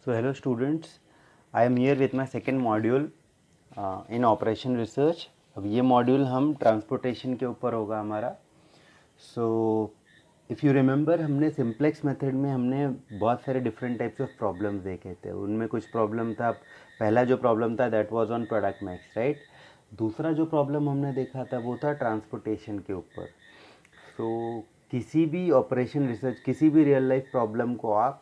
So hello students, I am here with my second module in operation research. अब ये module हम transportation के ऊपर होगा हमारा. सो इफ़ यू रिमेंबर, हमने सिंप्लेक्स मेथड में हमने बहुत सारे डिफरेंट टाइप्स ऑफ प्रॉब्लम्स देखे थे. उनमें कुछ प्रॉब्लम था. पहला जो प्रॉब्लम था that was on product max, right. दूसरा जो प्रॉब्लम हमने देखा था वो था ट्रांसपोर्टेशन के ऊपर. सो किसी भी ऑपरेशन रिसर्च, किसी भी रियल लाइफ प्रॉब्लम को आप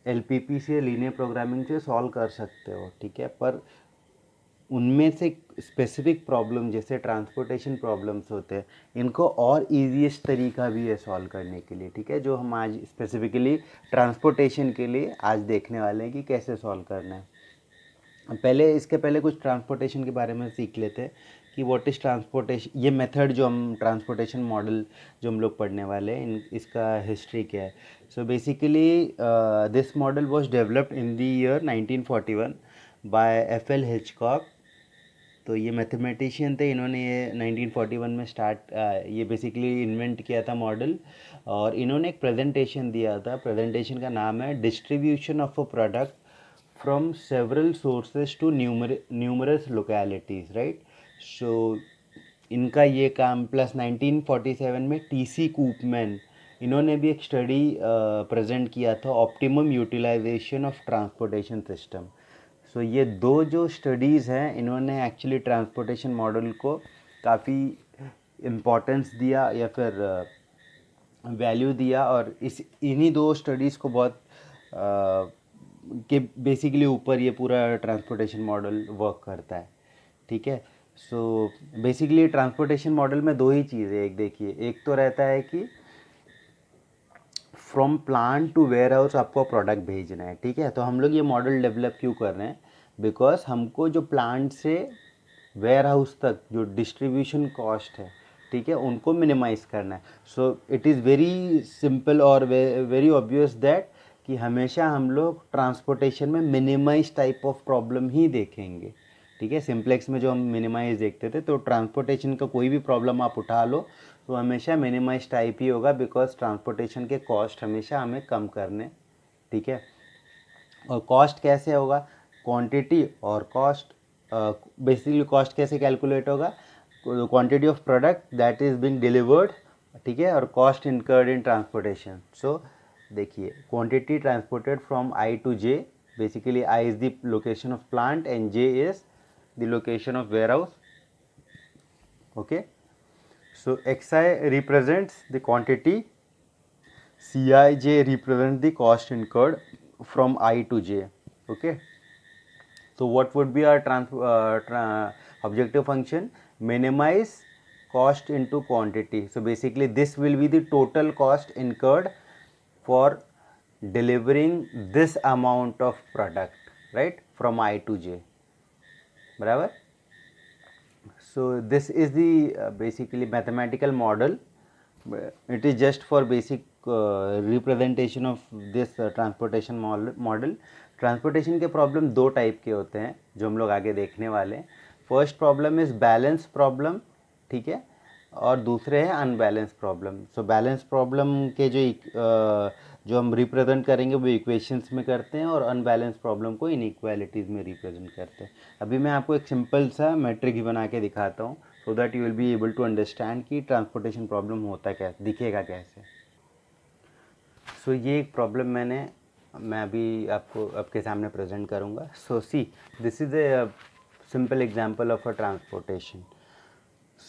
एलपीपी से, लीनियर प्रोग्रामिंग से सॉल्व कर सकते हो, ठीक है. पर उनमें से स्पेसिफिक प्रॉब्लम जैसे ट्रांसपोर्टेशन प्रॉब्लम्स होते हैं, इनको और ईजीएस्ट तरीका भी है सॉल्व करने के लिए, ठीक है. जो हम आज स्पेसिफिकली ट्रांसपोर्टेशन के लिए आज देखने वाले हैं कि कैसे सॉल्व करना है. इसके पहले कुछ ट्रांसपोर्टेशन के बारे में सीख लेते हैं कि व्हाट इज़ ट्रांसपोर्टेशन. ये मेथड जो हम ट्रांसपोर्टेशन मॉडल जो हम लोग पढ़ने वाले हैं, इसका हिस्ट्री क्या है. So basically this model was developed in the year 1941 by F L. Hitchcock. तो ये मैथमेटिशियन थे. इन्होंने ये 1941 में ये बेसिकली इन्वेंट किया था मॉडल. और इन्होंने एक प्रेजेंटेशन दिया था. प्रेजेंटेशन का नाम है distribution of a product from several sources to numerous localities, right. So इनका ये काम प्लस 1947 में टीसी कूपमैन, इन्होंने भी एक स्टडी प्रेजेंट किया था, optimum utilisation of transportation system. So ये दो जो स्टडीज़ हैं, इन्होंने एक्चुअली ट्रांसपोर्टेशन मॉडल को काफ़ी इम्पोर्टेंस दिया या फिर वैल्यू दिया. और इन्हीं दो स्टडीज़ को बहुत के बेसिकली ऊपर ये पूरा ट्रांसपोर्टेशन मॉडल वर्क करता है, ठीक है. सो बेसिकली ट्रांसपोर्टेशन मॉडल में दो ही चीज़ें. एक देखिए, एक तो रहता है कि from plant to warehouse आपको प्रोडक्ट भेजना है, ठीक है. तो हम लोग ये मॉडल डेवलप क्यों कर रहे हैं? बिकॉज हमको जो प्लांट से वेयर हाउस तक जो डिस्ट्रीब्यूशन कॉस्ट है, ठीक है, उनको मिनिमाइज़ करना है. So it is very simple और वेरी ऑब्वियस दैट कि हमेशा हम लोग ट्रांसपोर्टेशन में मिनिमाइज टाइप ऑफ प्रॉब्लम ही देखेंगे, ठीक है. सिंप्लेक्स में जो हम मिनिमाइज देखते थे, तो ट्रांसपोर्टेशन का कोई भी प्रॉब्लम आप उठा लो तो हमेशा मिनिमाइज टाइप ही होगा, बिकॉज ट्रांसपोर्टेशन के कॉस्ट हमेशा हमें कम करने, ठीक है. और कॉस्ट कैसे होगा? क्वांटिटी और कॉस्ट. बेसिकली कॉस्ट कैसे कैलकुलेट होगा? Quantity of product that is being delivered, ठीक है, और cost incurred in transportation. So देखिए, quantity transported from I to J. Basically I is the location of plant and J is the location of warehouse. Okay. So xi represents the quantity, Cij represents the cost incurred from I to j. Okay. So what would be our objective function? Minimize cost into quantity. So basically this will be the total cost incurred for delivering this amount of product, right, from I to j. बराबर. So this is the basically mathematical model. It is just for basic representation of this transportation model. Transportation के problem दो type के होते हैं जो हम लोग आगे देखने वाले हैं. First problem is balance problem, ठीक है, और दूसरे हैं unbalance problem. So balance problem के जो हम रिप्रेजेंट करेंगे वो इक्वेशंस में करते हैं, और अनबैलेंस प्रॉब्लम को इनइक्वालिटीज़ में रिप्रेजेंट करते हैं. अभी मैं आपको एक सिंपल सा मैट्रिक्स बना के दिखाता हूँ, so that you will be able to understand कि ट्रांसपोर्टेशन प्रॉब्लम होता क्या, दिखेगा कैसे. सो ये एक प्रॉब्लम मैं अभी आपके सामने प्रेजेंट करूँगा. So see, this is a simple example of a transportation.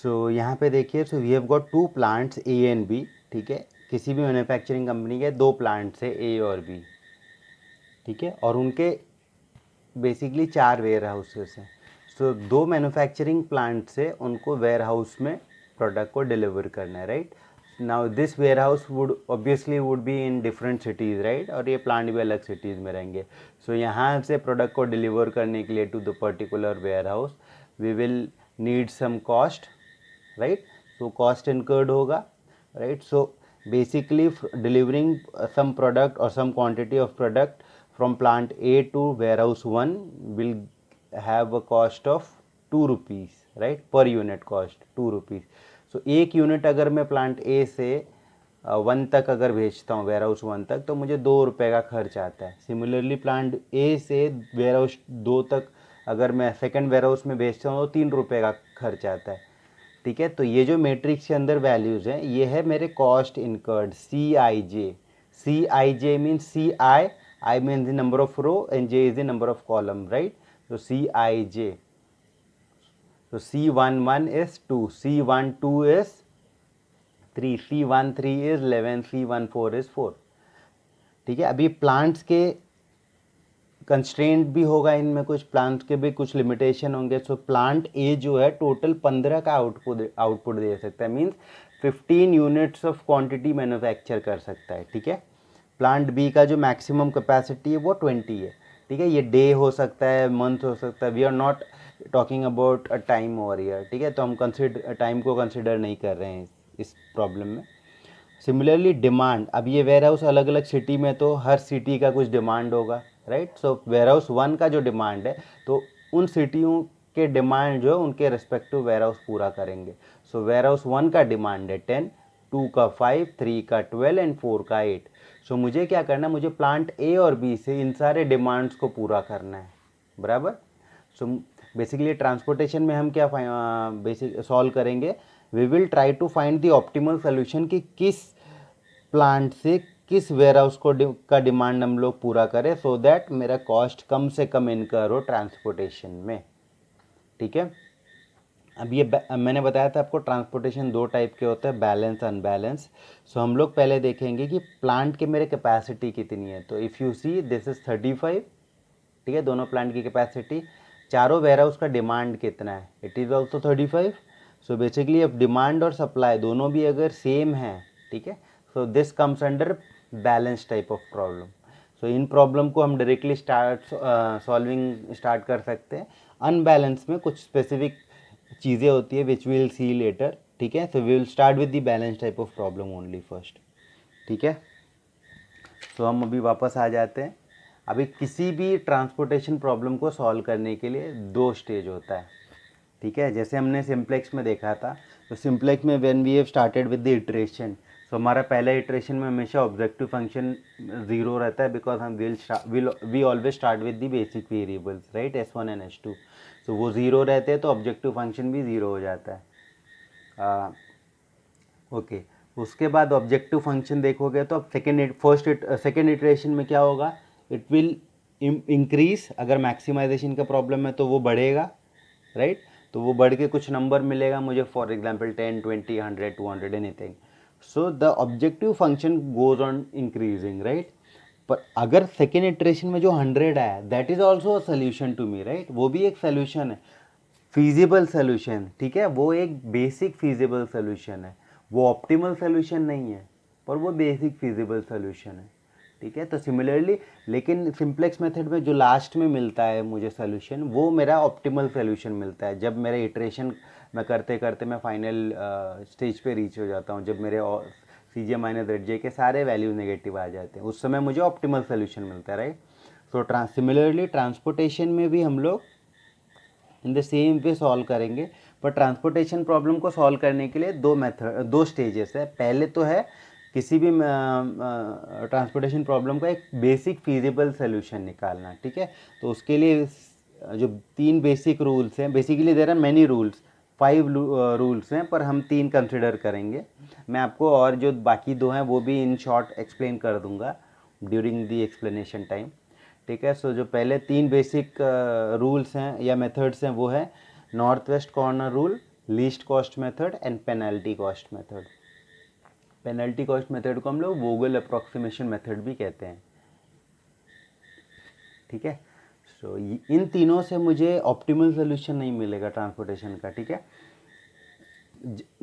So यहाँ पे देखिए, so we have got two plants A and B, ठीक है. किसी भी मैन्युफैक्चरिंग कंपनी के दो प्लांट्स है ए और बी, ठीक है, और उनके बेसिकली 4 वेयर हाउसेस हैं. सो दो मैन्युफैक्चरिंग प्लांट से उनको वेयर हाउस में प्रोडक्ट को डिलीवर करना है, right. Now this warehouse would be in different cities, right, और ये प्लांट भी अलग सिटीज़ में रहेंगे. सो यहाँ से प्रोडक्ट को डिलीवर करने के लिए to the particular warehouse we will need some cost, right. So cost incurred होगा, right. So basically delivering some product or some quantity of product from plant A to warehouse 1 will have a cost of 2 rupees, right, per unit cost 2 rupees. So एक unit अगर मैं plant A से one तक अगर भेजता हूँ, ware house 1 तक, तो मुझे 2 रुपये का खर्च आता है। सिमिलरली प्लांट ए से वेयर हाउस 2 तक अगर मैं सेकंड वेयर हाउस में भेजता हूँ तो 3 रुपये का खर्च आता है। ठीक है, तो ये जो मैट्रिक्स के अंदर वैल्यूज़ हैं ये है मेरे cost incurred, CIJ। CIJ means I means the number of row and J is the number of column, right? So CIJ. So C11 is 2, C12 is 3, C13 is 11, C14 is 4। ठीक है, अभी plants के constraint भी होगा, इनमें कुछ plants के भी कुछ लिमिटेशन होंगे। सो प्लांट ए जो है टोटल 15 का आउटपुट दे सकता है, means 15 units of quantity manufacture कर सकता है। ठीक है, प्लांट बी का जो मैक्सिमम कैपेसिटी है वो 20 है। ठीक है, ये डे हो सकता है, मंथ हो सकता है, we are not talking about a time over year. ठीक है, तो हम टाइम को कंसिडर नहीं कर रहे हैं इस प्रॉब्लम में। सिमिलरली डिमांड, अब ये वेयर हाउस अलग अलग सिटी में, तो हर सिटी का कुछ डिमांड होगा, राइट? सो वेयर हाउस 1 का जो डिमांड है तो उन सिटियों के डिमांड जो है उनके रेस्पेक्टिव वेयर हाउस पूरा करेंगे। सो वेयर हाउस 1 का डिमांड है 10, 2 का 5, 3 का 12 एंड 4 का 8। सो मुझे क्या करना है, मुझे प्लांट ए और बी से इन सारे डिमांड्स को पूरा करना है, बराबर। सो बेसिकली ट्रांसपोर्टेशन में हम क्या बेसिक सॉल्व करेंगे, we will try to find the optimal solution कि किस प्लांट से किस वेयर हाउस का डिमांड हम लोग पूरा करें, सो दैट मेरा कॉस्ट कम से कम इनकर हो ट्रांसपोर्टेशन में। ठीक है, अब ये मैंने बताया था आपको ट्रांसपोर्टेशन 2 टाइप के होते हैं, बैलेंस अनबैलेंस। सो हम लोग पहले देखेंगे कि प्लांट के मेरे कैपेसिटी कितनी है। तो if you C this is 35। ठीक है, दोनों प्लांट की कैपेसिटी, चारों वेयर हाउस का डिमांड कितना है, it is also 35। So basically अब डिमांड और सप्लाई दोनों भी अगर सेम है, ठीक है, so this comes under balance type of problem. So in problem को हम डायरेक्टली सॉल्विंग स्टार्ट कर सकते हैं। अनबैलेंस में कुछ स्पेसिफिक चीज़ें होती है विच विल सी लेटर। ठीक है, so we will start with the balance type of problem only first. ठीक है, सो हम अभी वापस आ जाते हैं। अभी किसी भी ट्रांसपोर्टेशन प्रॉब्लम को सॉल्व करने के लिए 2 स्टेज होता है। ठीक है, जैसे हमने सिंप्लेक्स में देखा था, तो सिंप्लेक्स में when we have started with the iteration, so हमारा पहला इटरेशन में हमेशा ऑब्जेक्टिव फंक्शन 0 रहता है, बिकॉज हम we always start with the basic variables, right, S1 and S2। So वो 0 रहते हैं तो ऑब्जेक्टिव फंक्शन भी 0 हो जाता है। ओके, उसके बाद ऑब्जेक्टिव फंक्शन देखोगे तो अब सेकेंड इटरेशन में क्या होगा, इट विल इंक्रीज। अगर मैक्सिमाइजेशन का प्रॉब्लम है तो वो बढ़ेगा, राइट? तो वो बढ़ के कुछ नंबर मिलेगा मुझे, for example 10, 20, 100, 200 anything. So the objective function goes on increasing, right? पर अगर सेकेंड इटरेशन में जो 100 आया, that is also a solution to me, right? वो भी एक सोल्यूशन है, फीजिबल सोल्यूशन। ठीक है, वो एक बेसिक फीजिबल सोल्यूशन है, वो ऑप्टिमल सोल्यूशन नहीं है, पर वो बेसिक फीजिबल सोल्यूशन है। ठीक है, तो सिमिलरली लेकिन सिंप्लेक्स मेथड में जो लास्ट में मिलता है मुझे सोल्यूशन, वो मेरा ऑप्टिमल सोल्यूशन मिलता है जब मेरा इटरेशन मैं करते करते मैं फाइनल स्टेज पे रीच हो जाता हूँ, जब मेरे CJ माइनस ZJ के सारे वैल्यू नेगेटिव आ जाते हैं, उस समय मुझे ऑप्टिमल सोल्यूशन मिलता है, राइट? सो सिमिलरली ट्रांसपोर्टेशन में भी हम लोग in the same way solve करेंगे, पर ट्रांसपोर्टेशन प्रॉब्लम को सॉल्व करने के लिए 2 स्टेजेस है। पहले तो है किसी भी ट्रांसपोर्टेशन प्रॉब्लम का एक बेसिक फीजिबल सोल्यूशन निकालना। ठीक है, तो उसके लिए जो 3 बेसिक रूल्स हैं, basically there are many rules, 5 rules हैं, पर हम 3 कंसिडर करेंगे। मैं आपको और जो बाकी 2 हैं वो भी इन शॉर्ट एक्सप्लेन कर दूंगा ड्यूरिंग द एक्सप्लेनेशन टाइम। ठीक है, सो जो पहले 3 बेसिक रूल्स हैं या मेथड्स हैं वो है north west corner rule, least cost method and penalty cost method. Penalty cost method को हम लोग वोगल अप्रॉक्सीमेशन मेथड भी कहते हैं। ठीक है, सो इन तीनों से मुझे ऑप्टिमल सोल्यूशन नहीं मिलेगा ट्रांसपोर्टेशन का। ठीक है,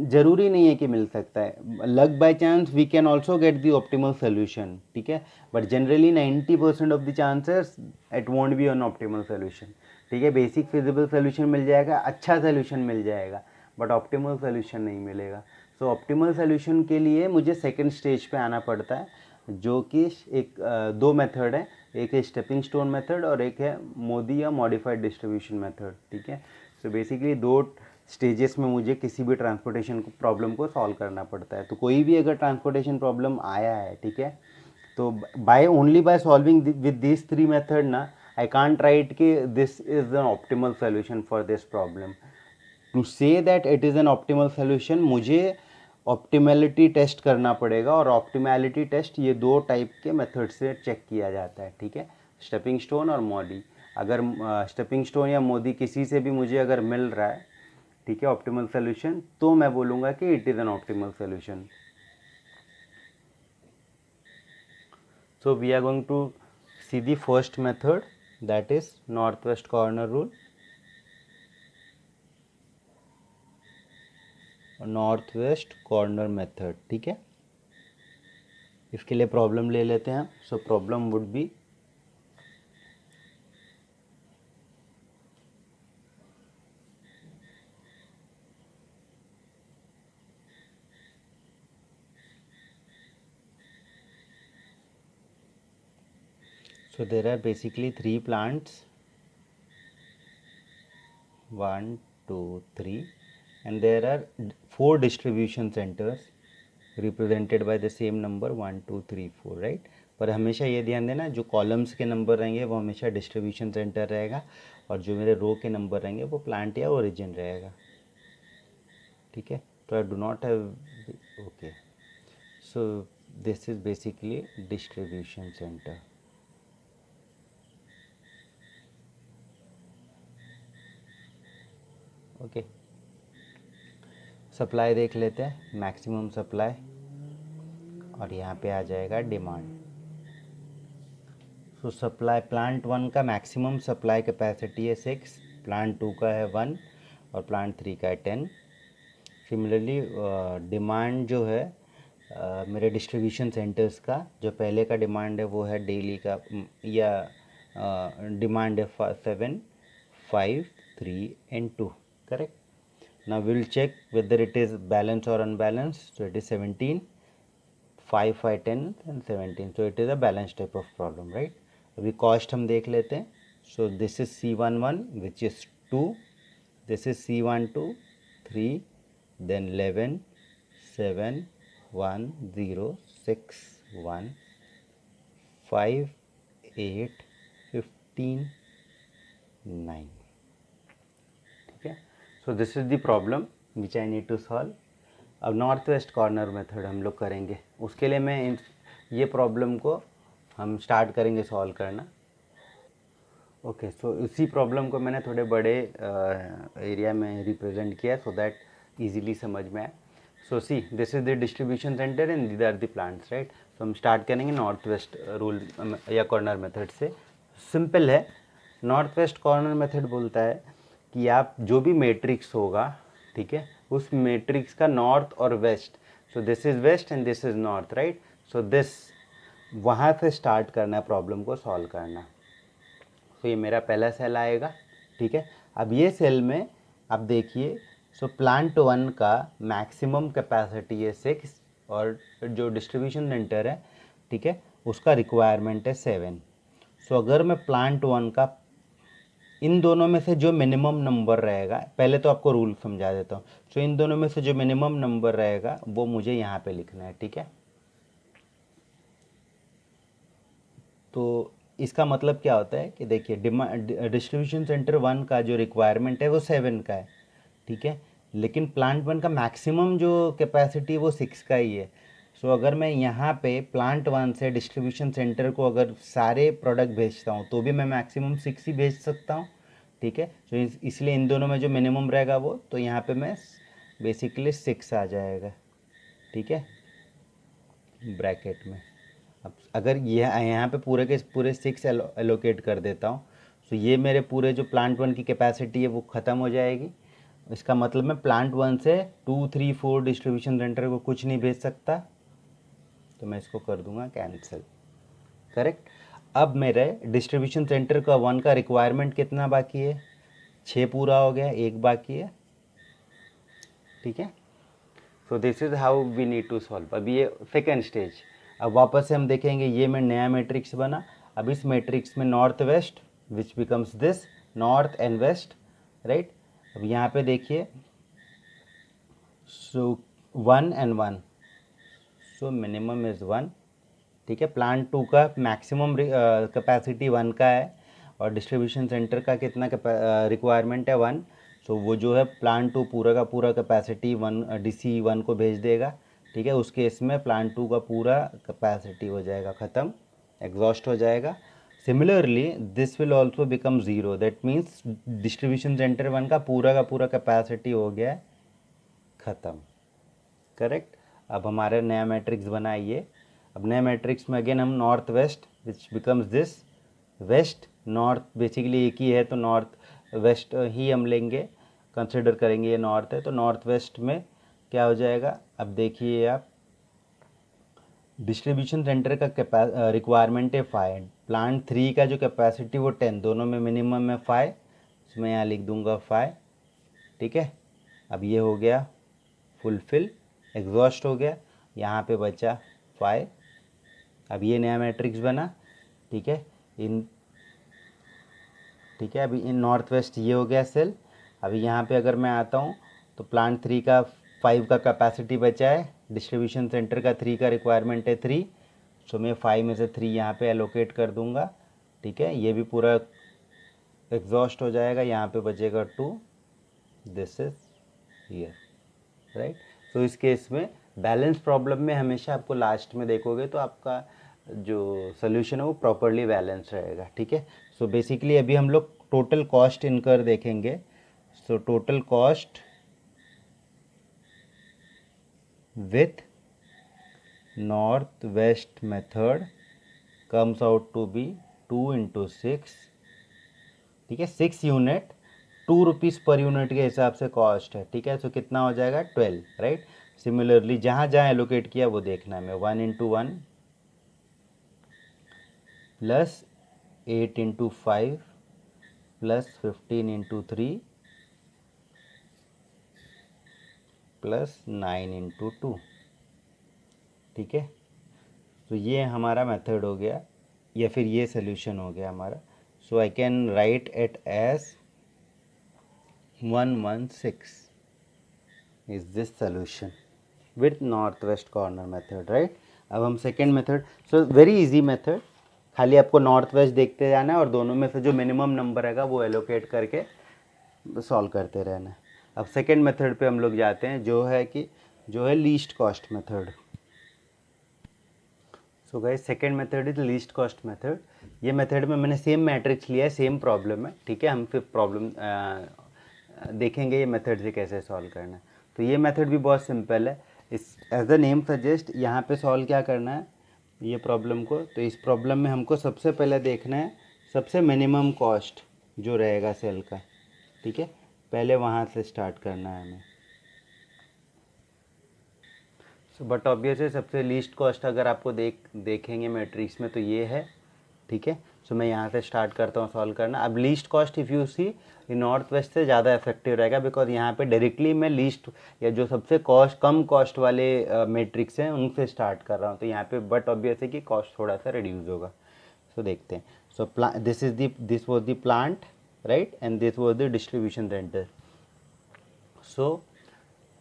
जरूरी नहीं है कि मिल सकता है, luck by chance we can also get the optimal solution. ठीक है, but generally 90% of the chances it won't be an optimal solution. ठीक है, बेसिक फिजिबल सोल्यूशन मिल जाएगा, अच्छा सोल्यूशन मिल जाएगा, बट ऑप्टिमल सोल्यूशन नहीं मिलेगा। सो ऑप्टिमल सोल्यूशन के लिए मुझे सेकेंड स्टेज पे आना पड़ता है, जो कि एक 2 मेथड है, एक है स्टेपिंग स्टोन मेथड और एक है मोदी या मॉडिफाइड डिस्ट्रीब्यूशन मेथड। ठीक है, सो बेसिकली स्टेजेस में मुझे किसी भी ट्रांसपोर्टेशन प्रॉब्लम को सॉल्व करना पड़ता है। तो कोई भी अगर ट्रांसपोर्टेशन प्रॉब्लम आया है, ठीक है, तो by only by solving with this 3 method ना, आई कांट राइट कि this is an optimal solution for this problem. To say that it is an optimal solution, मुझे ऑप्टिमैलिटी टेस्ट करना पड़ेगा, और ऑप्टिमैलिटी टेस्ट ये 2 टाइप के method से check किया जाता है, ठीक है, स्टेपिंग स्टोन और मोदी। अगर स्टेपिंग स्टोन या मोदी किसी से भी मुझे अगर मिल रहा है, ठीक है, ऑप्टिमल सोल्यूशन, तो मैं बोलूँगा कि it is an optimal solution. So we are going to see the first method, that is northwest corner rule, Northwest corner method, ठीक है। इसके लिए प्रॉब्लम ले लेते हैं। So problem would be so there are basically 3 plants, 1 2 3, and there are 4 distribution centers represented by the same number 1 2 3 4, right. पर हमेशा ये ध्यान देना, जो कॉलम्स के नंबर रहेंगे वो हमेशा डिस्ट्रीब्यूशन सेंटर रहेगा, और जो मेरे रो के नंबर रहेंगे वो प्लांट या ओरिजिन रहेगा, ठीक है। तो I do not have, okay, so this is basically distribution centre. Okay, supply देख लेते हैं, मैक्सिमम सप्लाई, और यहाँ पे आ जाएगा डिमांड। सो सप्लाई, प्लांट 1 का मैक्सिमम सप्लाई कैपेसिटी है 6, प्लांट 2 का है 1, और प्लांट 3 का है 10। सिमिलरली डिमांड जो है मेरे डिस्ट्रीब्यूशन सेंटर्स का, जो पहले का डिमांड है वो है डेली का, या डिमांड है 7 5 3 and 2, correct। now we'll check whether it is balanced or unbalanced। so it is 17 5 5 10 and 17, so it is a balanced type of problem, right। अभी कॉस्ट हम देख लेते हैं। so this is C11 which is 2, this is C12 3, then 11 7 1 0 6 1 5 8 15 9, ठीक है। So this is the problem which I need to solve. अब north west corner method हम लोग करेंगे। उसके लिए मैं ये प्रॉब्लम को हम स्टार्ट करेंगे सॉल्व करना। ओके, सो इसी प्रॉब्लम को मैंने थोड़े बड़े एरिया में रिप्रेजेंट किया सो दैट इजीली समझ में आए। So see, this is the distribution centre and these are the plants, right. तो हम स्टार्ट करेंगे नॉर्थ वेस्ट रूल या कॉर्नर मेथड से। सिंपल है, नॉर्थ वेस्ट कॉर्नर मेथड बोलता है कि आप जो भी मैट्रिक्स होगा, ठीक है, उस मैट्रिक्स का नॉर्थ और west, so this is west and this is north, right. So this वहाँ से स्टार्ट करना है प्रॉब्लम को सॉल्व करना। तो ये मेरा पहला सेल आएगा, ठीक है। अब ये सेल में आप देखिए, सो प्लांट 1 का मैक्सिमम कैपेसिटी है 6, और जो डिस्ट्रीब्यूशन सेंटर है, ठीक है, उसका रिक्वायरमेंट है 7। सो अगर मैं प्लांट 1 का इन दोनों में से जो मिनिमम नंबर रहेगा, पहले तो आपको रूल समझा देता हूँ। सो इन दोनों में से जो मिनिमम नंबर रहेगा वो मुझे यहाँ पे लिखना है, ठीक है। तो इसका मतलब क्या होता है कि देखिए, डिस्ट्रीब्यूशन सेंटर 1 का जो रिक्वायरमेंट है वो 7 का है, ठीक है, लेकिन प्लांट 1 का मैक्सिमम जो कैपेसिटी है वो 6 का ही है। सो अगर मैं यहाँ पे प्लांट 1 से डिस्ट्रीब्यूशन सेंटर को अगर सारे प्रोडक्ट भेजता हूँ तो भी मैं मैक्सिमम 6 ही भेज सकता हूँ, ठीक है। सो इसलिए इन दोनों में जो मिनिमम रहेगा वो, तो यहाँ पे मैं बेसिकली 6 आ जाएगा, ठीक है, ब्रैकेट में। अब अगर ये यहाँ पे पूरे के पूरे 6 एलोकेट कर देता हूँ, तो ये मेरे पूरे जो प्लांट 1 की कैपेसिटी है वो ख़त्म हो जाएगी। इसका मतलब मैं प्लांट 1 से 2 3 4 डिस्ट्रीब्यूशन सेंटर को कुछ नहीं भेज सकता, तो मैं इसको कर दूंगा कैंसिल, करेक्ट। अब मेरे डिस्ट्रीब्यूशन सेंटर का 1 का रिक्वायरमेंट कितना बाकी है, 6 पूरा हो गया, 1 बाकी है, ठीक है। So this is how we need to solve. अब ये सेकेंड स्टेज। अब वापस से हम देखेंगे, ये मैं नया मैट्रिक्स बना। अब इस मैट्रिक्स में north west which becomes this, north and west, right. अब यहाँ पे देखिए, so 1 and 1, so minimum is 1, ठीक है। प्लांट 2 का मैक्सिमम कैपेसिटी 1 का है और डिस्ट्रीब्यूशन सेंटर का कितना रिक्वायरमेंट है 1, सो वो जो है प्लांट 2 पूरा का पूरा कैपेसिटी 1 DC 1 को भेज देगा, ठीक है। उस केस में प्लांट 2 का पूरा कैपेसिटी हो जाएगा ख़त्म, एग्जॉस्ट हो जाएगा। Similarly this will also become zero, that means distribution centre 1 का पूरा कैपेसिटी हो गया है ख़त्म, करेक्ट। अब हमारा नया मैट्रिक्स बना ये। अब नए मैट्रिक्स में अगेन हम north west which becomes this, west north basically एक ही है तो नॉर्थ वेस्ट ही हम लेंगे, कंसिडर करेंगे ये नॉर्थ है तो नॉर्थ वेस्ट में क्या हो जाएगा। अब देखिए आप, डिस्ट्रीब्यूशन सेंटर का रिक्वायरमेंट है 5, प्लांट 3 का जो कैपेसिटी वो 10, दोनों में मिनिमम है 5, इसमें यहाँ लिख दूंगा 5, ठीक है। अब ये हो गया फुलफिल, एग्जॉस्ट हो गया, यहाँ पे बचा 5। अब ये नया मैट्रिक्स बना, ठीक है। ठीक है, अभी इन नॉर्थ वेस्ट ये हो गया सेल। अभी यहाँ पे अगर मैं आता हूँ तो प्लांट 3 का 5 का कैपेसिटी बचा है, डिस्ट्रीब्यूशन सेंटर का 3 का रिक्वायरमेंट है 3, सो मैं 5 में से 3 यहाँ पे एलोकेट कर दूँगा, ठीक है। ये भी पूरा एग्जॉस्ट हो जाएगा, यहाँ पे बचेगा 2, दिस इज हियर, राइट। तो इस केस में बैलेंस प्रॉब्लम में हमेशा आपको लास्ट में देखोगे तो आपका जो सोल्यूशन है वो प्रॉपरली बैलेंस रहेगा, ठीक है। सो बेसिकली अभी हम लोग टोटल कॉस्ट इनकर देखेंगे। So total cost with north west method comes out to be 2 × 6, ठीक है। 6 यूनिट, 2 रुपीज़ पर यूनिट के हिसाब से कॉस्ट है, ठीक है। सो कितना हो जाएगा 12, राइट। सिमिलरली जहाँ जहाँ एलोकेट किया वो देखना है मैं, 1 × 1 प्लस 8 × 5 प्लस 15 × 3 प्लस 9 × 2, ठीक है। तो ये हमारा मेथड हो गया या फिर ये सोल्यूशन हो गया हमारा। So I can write it as 116 is this solution with north west corner method, right. अब हम second method, so very easy method, खाली आपको नॉर्थ वेस्ट देखते जाना है और दोनों में से जो मिनिमम नंबर रहेगा वो एलोकेट करके सॉल्व करते रहना है। अब सेकेंड मेथड पे हम लोग जाते हैं जो है least cost method. So guys second method is least cost method. ये मेथड में मैंने सेम मैट्रिक्स लिया है, सेम प्रॉब्लम है, ठीक है। हम फिर प्रॉब्लम देखेंगे ये मेथड से कैसे सॉल्व करना है। तो ये मेथड भी बहुत सिंपल है, इस एज द नेम सजेस्ट यहाँ पे सॉल्व क्या करना है ये प्रॉब्लम को। तो इस प्रॉब्लम में हमको सबसे पहले देखना है सबसे मिनिमम कॉस्ट जो रहेगा सेल का, ठीक है। पहले वहाँ से स्टार्ट करना है हमें। सो बट ऑब्वियसली सबसे लीस्ट कॉस्ट अगर आपको देखेंगे मैट्रिक्स में तो ये है, ठीक है। सो मैं यहाँ से स्टार्ट करता हूँ सॉल्व करना। अब least cost if you see north west से ज़्यादा इफेक्टिव रहेगा, बिकॉज यहाँ पे डायरेक्टली मैं लीस्ट या जो सबसे कम कॉस्ट वाले मैट्रिक्स हैं उनसे स्टार्ट कर रहा हूँ, तो यहाँ पे बट ऑब्वियस है कि कॉस्ट थोड़ा सा रिड्यूस होगा। सो देखते हैं। So this was the plant, right, and this was the distribution centre. So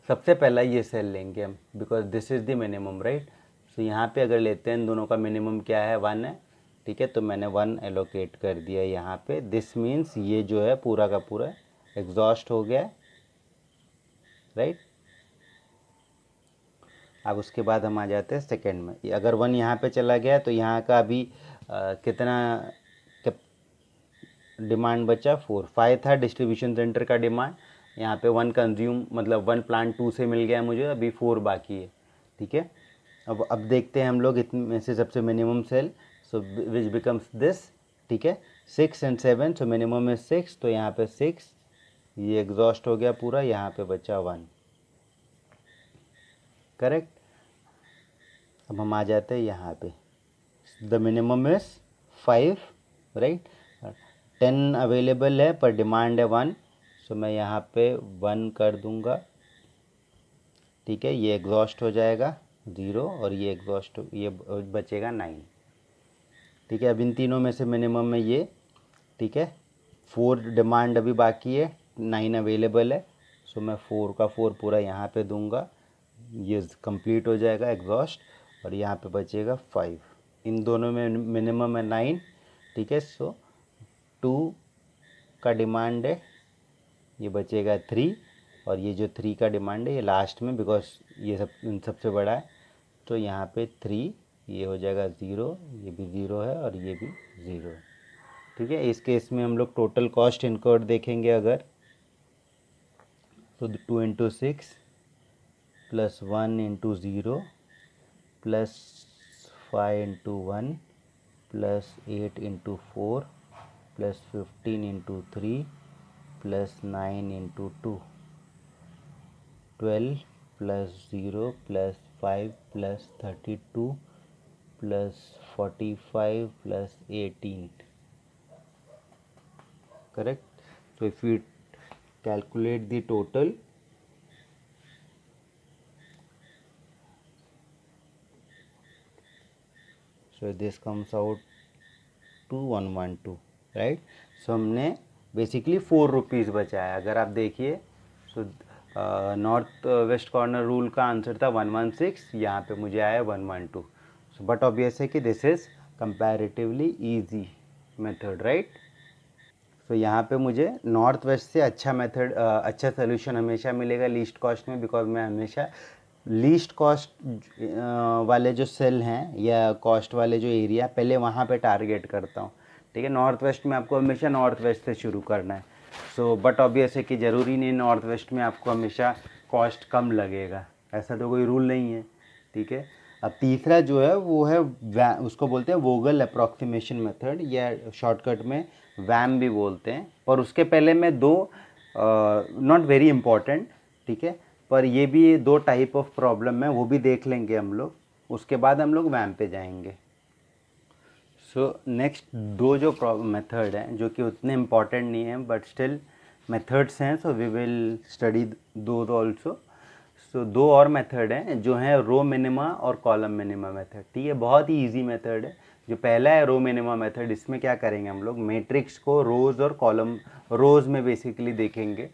सबसे पहला ये सेल लेंगे हम, because this is the minimum, right. So यहाँ पे अगर लेते हैं दोनों का मिनिमम क्या है 1 है, ठीक है। तो मैंने 1 एलोकेट कर दिया यहाँ पे, दिस मीन्स ये जो है पूरा का पूरा एग्जॉस्ट हो गया, राइट। अब उसके बाद हम आ जाते हैं सेकेंड में। अगर 1 यहाँ पे चला गया तो यहाँ का अभी कितना डिमांड बचा 4, 5 था डिस्ट्रीब्यूशन सेंटर का डिमांड, यहाँ पे 1 कंज्यूम मतलब 1 प्लांट 2 से मिल गया मुझे, अभी 4 बाकी है, ठीक है। अब देखते हैं हम लोग इसमें से सबसे minimum cell, so which becomes this, ठीक है। 6 and 7, सो मिनिमम है 6, तो यहाँ पे 6, ये एग्जॉस्ट हो गया पूरा, यहाँ पे बचा 1, करेक्ट। अब हम आ जाते हैं यहाँ पे, the minimum is 5, right. 10 available है पर डिमांड है 1, सो मैं यहाँ पे 1 कर दूँगा, ठीक है। ये एग्जॉस्ट हो जाएगा 0 और ये एग्जॉस्ट ये बचेगा 9, ठीक है। अब इन तीनों में से मिनिमम है ये, ठीक है। 4 डिमांड अभी बाकी है, 9 अवेलेबल है, सो मैं 4 का 4 पूरा यहाँ पे दूंगा, ये कंप्लीट हो जाएगा एग्जॉस्ट, और यहाँ पे बचेगा 5। इन दोनों में मिनिमम है 9, ठीक है। सो 2 का डिमांड है, ये बचेगा 3, और ये जो 3 का डिमांड है ये लास्ट में, बिकॉज ये सब इन सबसे बड़ा है, तो यहाँ पे 3, ये हो जाएगा 0, ये भी 0 है और ये भी 0 है, ठीक है। इस केस में हम लोग टोटल कॉस्ट इनकर्ड देखेंगे अगर, तो 2 into 6 plus 1 into 0 plus 5 into 1 plus 8 into 4 plus 15 into 3 plus 9 into 2, 12 plus 0 plus 5 plus 32 plus 45 plus 18, correct? So if we calculate the total, so this comes out to 112, right. So हमने basically 4 rupees बचाया। अगर आप देखिए, so north west corner rule का answer था 116, यहाँ पे मुझे आया 112। सो बट ऑब्वियस है कि this is comparatively easy method, right. So यहाँ पे मुझे नॉर्थ वेस्ट से अच्छा मेथड, अच्छा सोल्यूशन हमेशा मिलेगा लीस्ट कॉस्ट में, बिकॉज मैं हमेशा लीस्ट कॉस्ट वाले जो सेल हैं या कॉस्ट वाले जो एरिया, पहले वहाँ पे टारगेट करता हूँ, ठीक है। नॉर्थ वेस्ट में आपको हमेशा नॉर्थ वेस्ट से शुरू करना है। सो बट ऑब्वियस है कि ज़रूरी नहीं नॉर्थ वेस्ट में आपको हमेशा कॉस्ट कम लगेगा, ऐसा तो कोई रूल नहीं है, ठीक है। अब तीसरा जो है वो है उसको बोलते हैं वोगल अप्रॉक्सीमेशन मेथड, या शॉर्टकट में वैम भी बोलते हैं। पर उसके पहले मैं दो, नॉट वेरी इम्पॉर्टेंट, ठीक है, पर ये भी 2 टाइप ऑफ प्रॉब्लम है, वो भी देख लेंगे हम लोग, उसके बाद हम लोग वैम पे जाएंगे। सो नेक्स्ट 2 जो मेथड हैं जो कि उतने इम्पॉर्टेंट नहीं हैं बट स्टिल मेथड्स हैं, सो वी विल स्टडी दो ऑल्सो। सो 2 और मेथड हैं जो हैं रो मिनिमा और कॉलम मिनिमा मेथड, ठीक है। बहुत ही इजी मेथड है। जो पहला है रो मिनिमा मेथड, इसमें क्या करेंगे हम लोग, मैट्रिक्स को रोज़ और कॉलम, रोज़ में बेसिकली देखेंगे।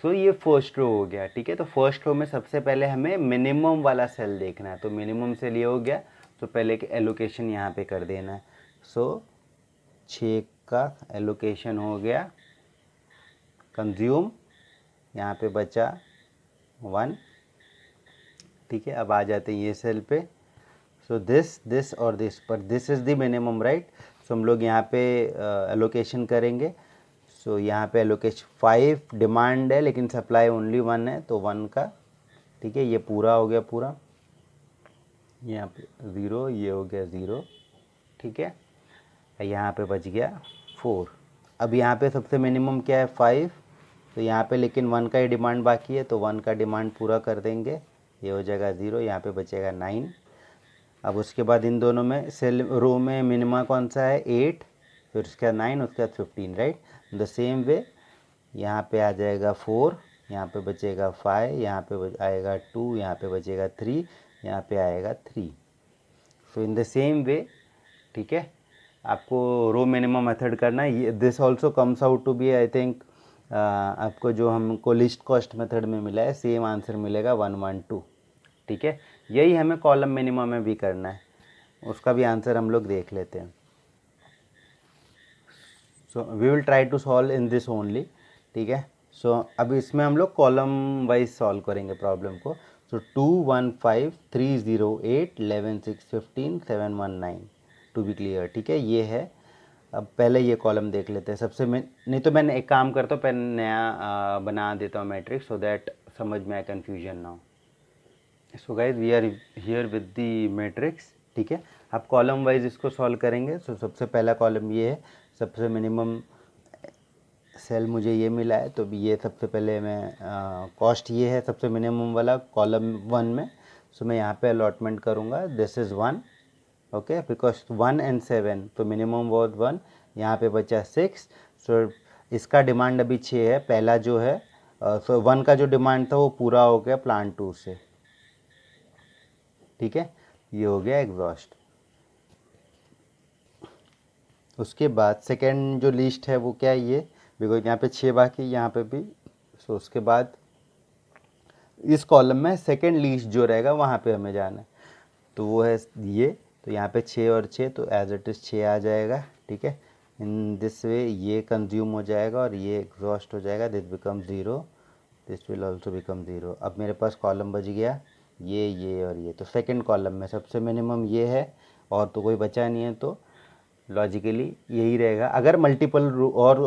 सो ये फर्स्ट रो हो गया, ठीक है। तो फर्स्ट रो में सबसे पहले हमें मिनिमम वाला सेल देखना है, तो मिनिमम सेल ये हो गया, तो पहले के एलोकेशन यहाँ पे कर देना है। सो 6 का एलोकेशन हो गया, कंज्यूम, यहाँ पे बचा 1, ठीक है। अब आ जाते हैं ये सेल पे। सो दिस और दिस, पर this is the minimum, right. So हम लोग यहाँ पे एलोकेशन करेंगे। सो यहाँ पे एलोकेशन 5 डिमांड है लेकिन सप्लाई ओनली 1 है, तो 1 का, ठीक है। ये पूरा हो गया पूरा, यहाँ पे 0, ये हो गया 0, ठीक है। यहाँ पे बच गया 4। अब यहाँ पे सबसे मिनिमम क्या है 5, तो यहाँ पे लेकिन 1 का ही डिमांड बाकी है, तो 1 का डिमांड पूरा कर देंगे, ये हो जाएगा 0, यहाँ पे बचेगा 9। अब उसके बाद इन दोनों में सेल रो में मिनिमा कौन सा है 8, फिर उसके बाद 9, उसके बाद 15, राइट। द सेम वे यहाँ पे आ जाएगा 4, यहाँ पे बचेगा 5, यहाँ पे आएगा 2, यहाँ पे बचेगा 3, यहाँ पे आएगा 3। सो इन द सेम वे, ठीक है, आपको रो मिनिमम मेथड करना है। ये this also comes out to be, I think आपको जो हमको लिस्ट कॉस्ट मेथड में मिला है सेम आंसर मिलेगा 112, ठीक है। यही हमें कॉलम मिनिमम में भी करना है, उसका भी आंसर हम लोग देख लेते हैं। So we will try to solve in this only, ठीक है। सो अब इसमें हम लोग कॉलम वाइज सॉल्व करेंगे प्रॉब्लम को। सो 2 1 5 3 0 8 11 6 15 7 1 9, टू बी क्लियर, ठीक है, ये है। अब पहले ये कॉलम देख लेते हैं सबसे, मैं नहीं तो मैंने एक काम करता हूँ, पहले नया बना देता हूँ मैट्रिक्स, सो दैट समझ में आए कन्फ्यूजन ना हो। So guys we are here with the matrix, ठीक है। आप कॉलम वाइज इसको सॉल्व करेंगे। सो सबसे पहला कॉलम ये है, सबसे मिनिमम सेल मुझे ये मिला है, तो ये सबसे पहले मैं कॉस्ट ये है सबसे मिनिमम वाला कॉलम 1 में। सो मैं यहाँ पे अलॉटमेंट करूँगा, this is 1, okay, because 1 and 7, तो मिनिमम वॉज 1, यहाँ पे बचा 6। सो इसका डिमांड अभी 6 है, पहला जो है, सो 1 का जो डिमांड था वो पूरा हो गया प्लांट 2 से, ठीक है। ये हो गया एग्जॉस्ट। उसके बाद सेकेंड जो लिस्ट है वो क्या है, ये बिकॉज यहाँ पे 6 बाकी, यहाँ पे भी। सो उसके बाद इस कॉलम में सेकंड लीस्ट जो रहेगा वहाँ पे हमें जाना है, तो वो है ये। तो यहाँ पे 6 और 6, तो एज इट इज़ 6 आ जाएगा, ठीक है। इन दिस वे ये कंज्यूम हो जाएगा और ये एग्जॉस्ट हो जाएगा, this become 0, this will also become 0। अब मेरे पास कॉलम बच गया ये और ये। तो सेकंड कॉलम में सबसे मिनिमम ये है और तो कोई बचा नहीं है, तो लॉजिकली यही रहेगा। अगर मल्टीपल और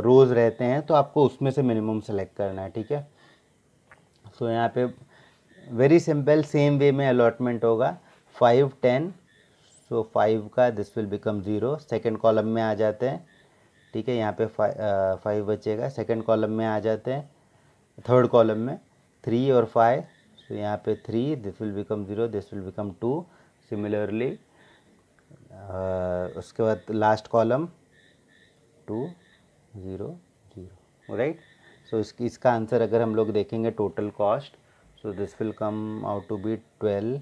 रोज़ रहते हैं तो आपको उसमें से मिनिमम सेलेक्ट करना है, ठीक है। सो यहाँ पे वेरी सिंपल सेम वे में अलॉटमेंट होगा 5 10। सो 5 का this will become 0, second column में आ जाते हैं, ठीक है। यहाँ पे 5 बचेगा, सेकेंड कॉलम में आ जाते हैं, थर्ड कॉलम में 3 और 5। सो यहाँ पे 3, this will become 0, this will become 2। Similarly उसके बाद लास्ट कॉलम 2 0 0, राइट। सो इसका आंसर अगर हम लोग देखेंगे total cost, so this will come out to be 12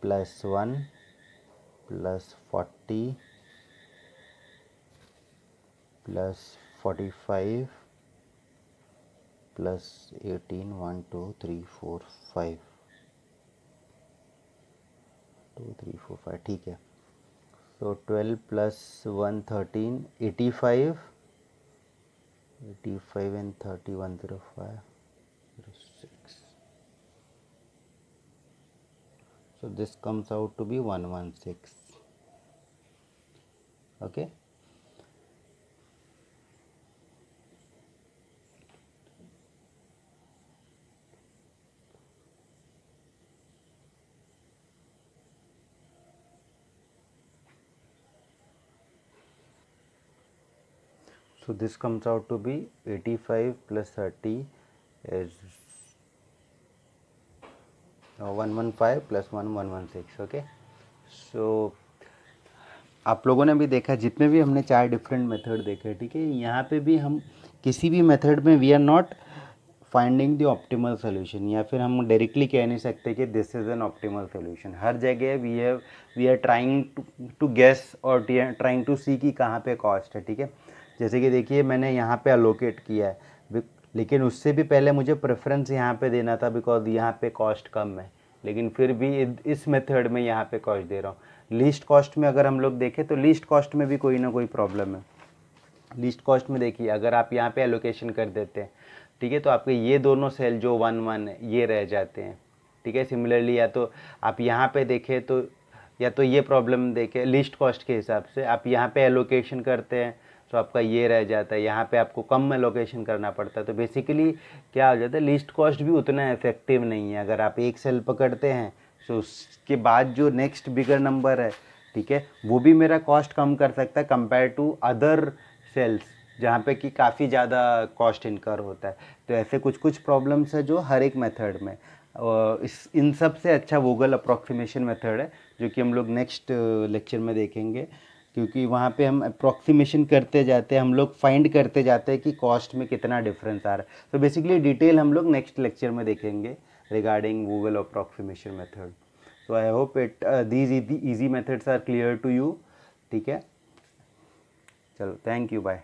plus 1 plus 40 plus 45 plus 18 1 2 3 4 5 2 3 4 5, ठीक है। सो 12 plus 1 13, 85 and 30 105 06. So this comes out to be 116. Okay. So this comes out to be 85 plus 30 is 115 plus 1 116. Okay. सो आप लोगों ने भी देखा, जितने भी हमने 4 डिफरेंट मेथड देखे, ठीक है, यहाँ पे भी हम किसी भी मेथड में we are not finding the optimal solution, या फिर हम डायरेक्टली कह नहीं सकते कि this is an optimal solution. हर जगह we are trying to guess और ट्राइंग टू सी कि कहाँ पे कॉस्ट है, ठीक है। जैसे कि देखिए मैंने यहाँ पे अलोकेट किया है, लेकिन उससे भी पहले मुझे प्रेफरेंस यहाँ पे देना था बिकॉज यहाँ पे कॉस्ट कम है, लेकिन फिर भी इस मेथड में यहाँ पे कॉस्ट दे रहा हूँ। लीस्ट कॉस्ट में अगर हम लोग देखें तो लीस्ट कॉस्ट में भी कोई ना कोई प्रॉब्लम है। लीस्ट कॉस्ट में देखिए, अगर आप यहाँ पे एलोकेशन कर देते हैं, ठीक है, तो आपके ये दोनों सेल जो 1 1 है ये रह जाते हैं, ठीक है। सिमिलरली या तो आप यहाँ पे देखें तो, या तो ये प्रॉब्लम देखें लीस्ट कॉस्ट के हिसाब से, आप यहाँ पे एलोकेशन करते हैं तो आपका ये रह जाता है, यहाँ पे आपको कम एलोकेशन करना पड़ता है। तो बेसिकली क्या हो जाता है, लीस्ट कॉस्ट भी उतना इफेक्टिव नहीं है। अगर आप एक सेल पकड़ते हैं तो उसके बाद जो नेक्स्ट बिगर नंबर है, ठीक है, वो भी मेरा कॉस्ट कम कर सकता है कंपेयर टू अदर सेल्स जहाँ पे कि काफ़ी ज़्यादा कॉस्ट इनकर होता है। तो ऐसे कुछ कुछ प्रॉब्लम्स है जो हर एक मेथड में, इन सब से अच्छा वोगल अप्रॉक्सीमेशन मेथड है, जो कि हम लोग नेक्स्ट लेक्चर में देखेंगे, क्योंकि वहाँ पे हम अप्रॉक्सीमेशन करते जाते हैं, हम लोग फाइंड करते जाते हैं कि कॉस्ट में कितना डिफरेंस आ रहा है। तो बेसिकली डिटेल हम लोग नेक्स्ट लेक्चर में देखेंगे regarding Vogel approximation method. So I hope these easy methods are clear to you, ठीक है। चलो, थैंक यू, बाय।